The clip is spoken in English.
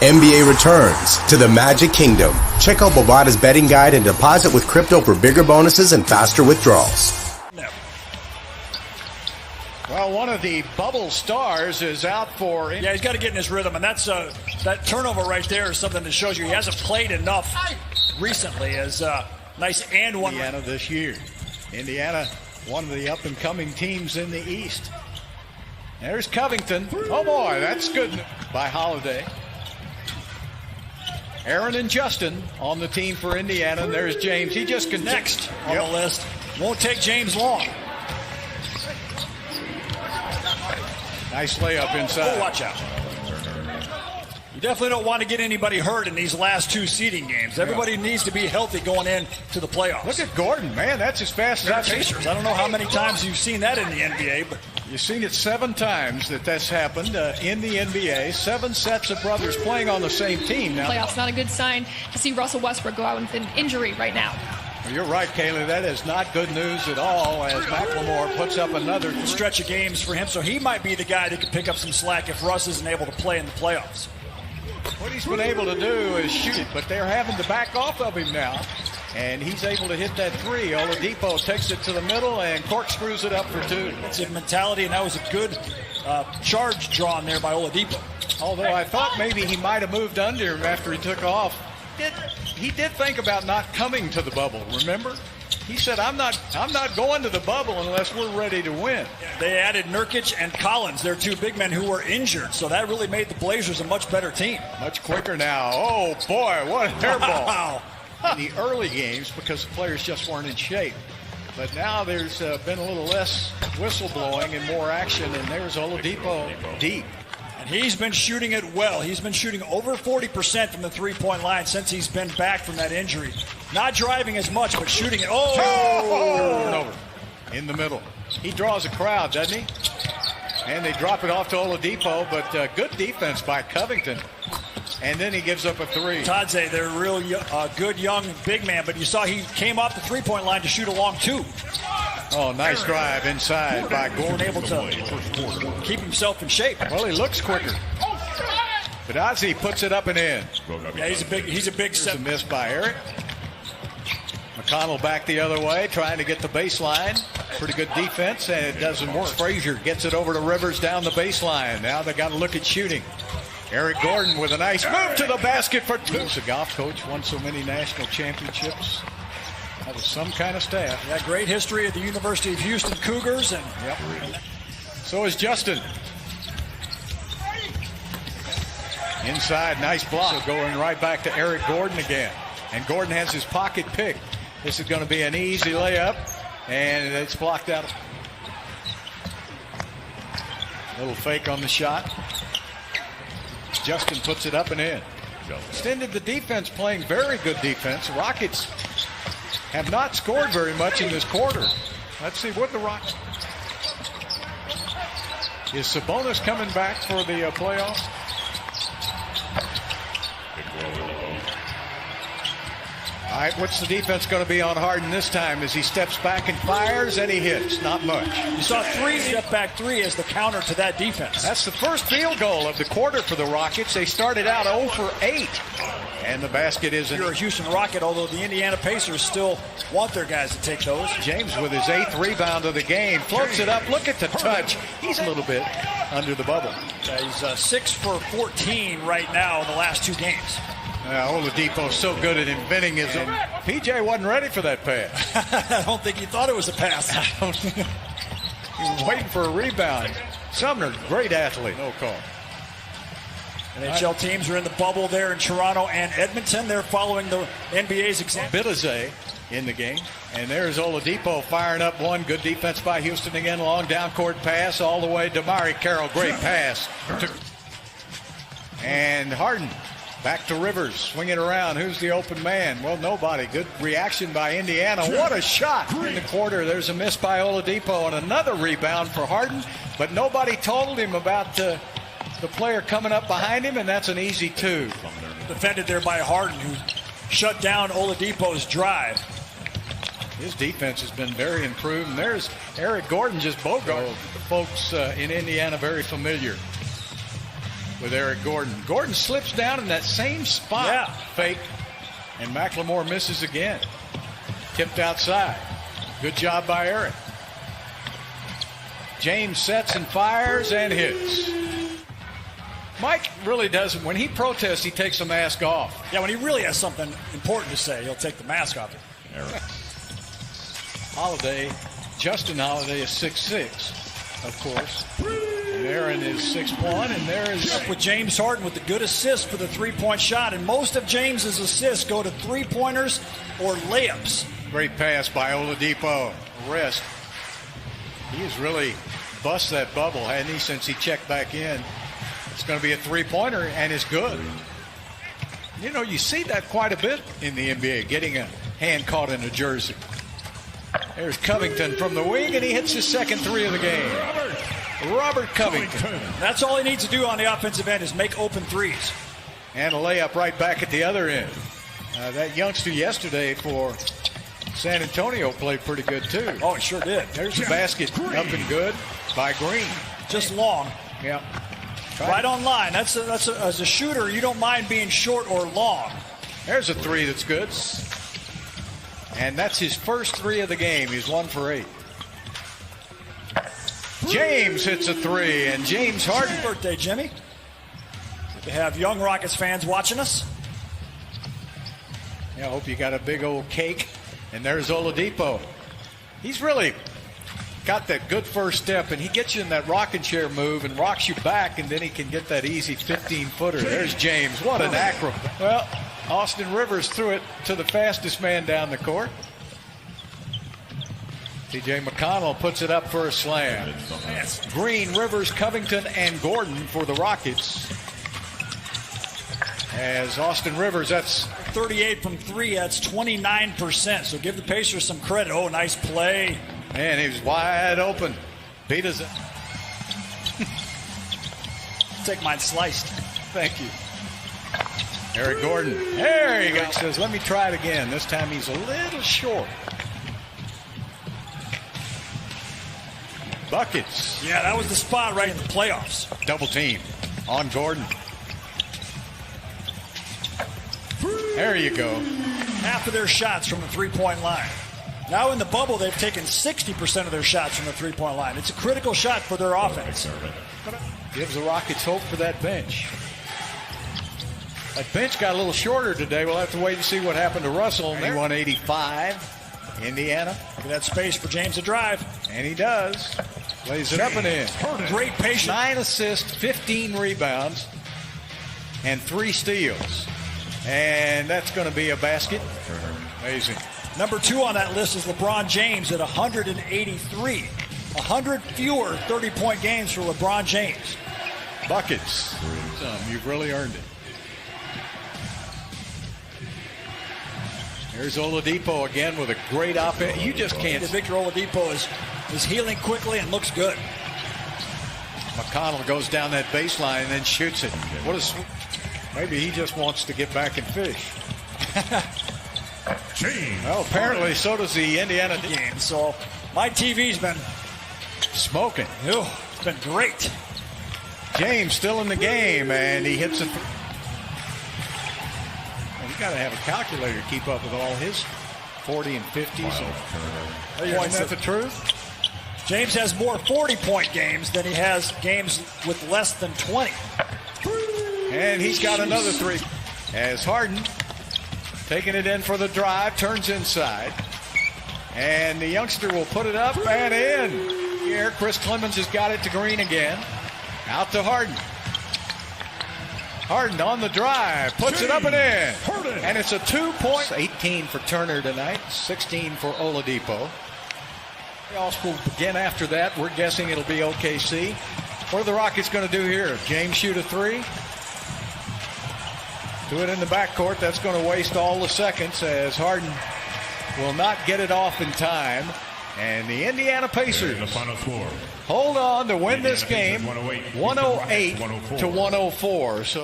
NBA returns to the Magic Kingdom. Check out Bovada's betting guide and deposit with crypto for bigger bonuses and faster withdrawals. Well, one of the bubble stars is out for... Yeah, he's got to get in his rhythm, and that's that turnover right there is something that shows you he hasn't played enough recently. As nice and one. Indiana this year. Indiana, one of the up-and-coming teams in the East. There's Covington. Oh, boy, that's good by Holiday. Aaron and Justin on the team for Indiana. And there's James. He just can next on the list. Won't take James long. Nice layup inside. Oh, watch out. You definitely don't want to get anybody hurt in these last two seeding games. Everybody needs to be healthy going into the playoffs. Look at Gordon, man. That's as fast as I've seen. I don't know how many times you've seen that in the NBA, but you've seen it 7 times that's happened in the NBA. 7 sets of brothers playing on the same team now. Playoffs not a good sign to see Russell Westbrook go out with an injury right now. Well, you're right, Kaylee. That is not good news at all as McLemore puts up another stretch of games for him. So he might be the guy that could pick up some slack if Russ isn't able to play in the playoffs. What he's been able to do is shoot, but they're having to back off of him now. And he's able to hit that 3. Oladipo takes it to the middle and corkscrews it up for 2. It's a mentality, and that was a good charge drawn there by Oladipo. Although I thought maybe he might have moved under him after he took off. He did think about not coming to the bubble, remember? He said, I'm not going to the bubble unless we're ready to win. They added Nurkic and Collins, their 2 big men who were injured, so that really made the Blazers a much better team. Much quicker now. Oh, boy, what a hairball. Wow. In the early games because the players just weren't in shape. But now there's been a little less whistleblowing and more action, and there's Oladipo deep. And he's been shooting it well. He's been shooting over 40% from the three-point line since he's been back from that injury. Not driving as much, but shooting it. Turnover in the middle. He draws a crowd, doesn't he? And they drop it off to Oladipo, but good defense by Covington. And then he gives up a 3. Tadze, they're a real good young big man, but you saw he came off the three-point line to shoot a long 2. Oh, nice drive inside by Gordon. Able to keep himself in shape. Well, he looks quicker. But Ozzy puts it up and in. Yeah, he's a big set. A miss by Eric. McConnell back the other way, trying to get the baseline. Pretty good defense, and it doesn't work. Frazier gets it over to Rivers down the baseline. Now they got to look at shooting. Eric Gordon with a nice move to the basket for 2. He's a golf coach, won so many national championships. That was some kind of staff. Yeah, great history at the University of Houston Cougars. And so is Justin. Inside, nice block. So going right back to Eric Gordon again. And Gordon has his pocket pick. This is going to be an easy layup. And it's blocked out. Little fake on the shot. Justin puts it up and in. Extended the defense, playing very good defense. Rockets have not scored very much in this quarter. Let's see what the Rockets. Is Sabonis coming back for the playoffs? All right, what's the defense going to be on Harden this time as he steps back and fires and he hits? Not much. You saw 3 step back 3 as the counter to that defense. That's the first field goal of the quarter for the Rockets. They started out 0 for 8. And the basket is in. You're a Houston Rocket, although the Indiana Pacers still want their guys to take those. James with his 8th rebound of the game. Floats it up. Look at the touch. He's a little bit under the bubble. He's 6 for 14 right now in the last 2 games. Oladipo's so good at inventing his own. PJ wasn't ready for that pass. I don't think he thought it was a pass. He was waiting for a rebound. Sumner, great athlete. No call. NHL teams are in the bubble there in Toronto and Edmonton. They're following the NBA's example. Bitadze in the game. And there's Oladipo firing up one. Good defense by Houston again. Long down court pass all the way to Damari Carroll. Great pass. And Harden back to Rivers. Swing it around. Who's the open man? Well, nobody. Good reaction by Indiana. What a shot in the quarter. There's a miss by Oladipo and another rebound for Harden. But nobody told him about the player coming up behind him, and that's an easy 2. Defended there by Harden, who shut down Oladipo's drive. His defense has been very improved. And there's Eric Gordon, just Bogart. The folks in Indiana very familiar with Eric Gordon. Gordon slips down in that same spot. Yeah. Fake. And McLemore misses again. Tipped outside. Good job by Eric. James sets and fires and hits. Mike really doesn't. When he protests, he takes the mask off. Yeah, when he really has something important to say, he'll take the mask off. Holiday, Justin Holiday is 6'6", of course. And Aaron is 6'1", and there is... With James Harden with the good assist for the three-point shot, and most of James's assists go to three-pointers or layups. Great pass by Oladipo. Rest. He has really bust that bubble, hasn't he, since he checked back in. It's going to be a three-pointer, and it's good. You know, you see that quite a bit in the NBA, getting a hand caught in a jersey. There's Covington from the wing, and he hits his second three of the game. Robert Covington. That's all he needs to do on the offensive end is make open threes. And a layup right back at the other end. That youngster yesterday for San Antonio played pretty good, too. Oh, he sure did. There's a basket up and good by Green. Just long. Yeah. Right on line. As a shooter, you don't mind being short or long. There's a three that's good. And that's his first three of the game. He's 1 for 8. James hits a three, and James Harden. Happy birthday, Jimmy. Good to have young Rockets fans watching us. Yeah, I hope you got a big old cake. And there's Oladipo. He's really got that good first step, and he gets you in that rocking chair move and rocks you back, and then he can get that easy 15-footer. There's James. What an acrobat. Well, Austin Rivers threw it to the fastest man down the court. T.J. McConnell puts it up for a slam. Green, Rivers, Covington, and Gordon for the Rockets. As Austin Rivers, that's 38 from 3, that's 29%. So give the Pacers some credit. Oh, nice play. Man, he was wide open. Beat us. Take mine sliced. Thank you. Eric Gordon. There he goes. Says, let me try it again. This time he's a little short. Buckets. Yeah, that was the spot right in the playoffs. Double team on Gordon. There you go. Half of their shots from the three-point line. Now in the bubble, they've taken 60% of their shots from the three-point line. It's a critical shot for their offense. Gives the Rockets hope for that bench. That bench got a little shorter today. We'll have to wait and see what happened to Russell. 185, Indiana. Look at that space for James to drive. And he does. Lays it up and in. Great patience. 9 assists, 15 rebounds, and 3 steals. And that's going to be a basket. Amazing. Number 2 on that list is LeBron James at 183. 100 fewer 30-point games for LeBron James. Buckets. You've really earned it. There's Oladipo again with a great offense. You just can't. Victor Oladipo is healing quickly and looks good. McConnell goes down that baseline and then shoots it. What a maybe he just wants to get back and fish. Well, apparently so does the Indiana game. So my TV's been smoking. Ew, it's been great. James still in the game, and he hits it. Well, you got to have a calculator to keep up with all his 40 and 50s. Isn't that the truth? James has more 40-point games than he has games with less than 20. And he's got another 3. As Harden taking it in for the drive, turns inside. And the youngster will put it up and in. Here, Chris Clemens has got it to Green again. Out to Harden. Harden on the drive, puts it up and in. And it's a 2-point. 18 for Turner tonight, 16 for Oladipo. Playoffs will begin after that. We're guessing it'll be OKC. What are the Rockets going to do here? James shoot a 3? Do it in the backcourt. That's going to waste all the seconds as Harden will not get it off in time. And the Indiana Pacers the final score. Hold on to win this game 108 to 104. So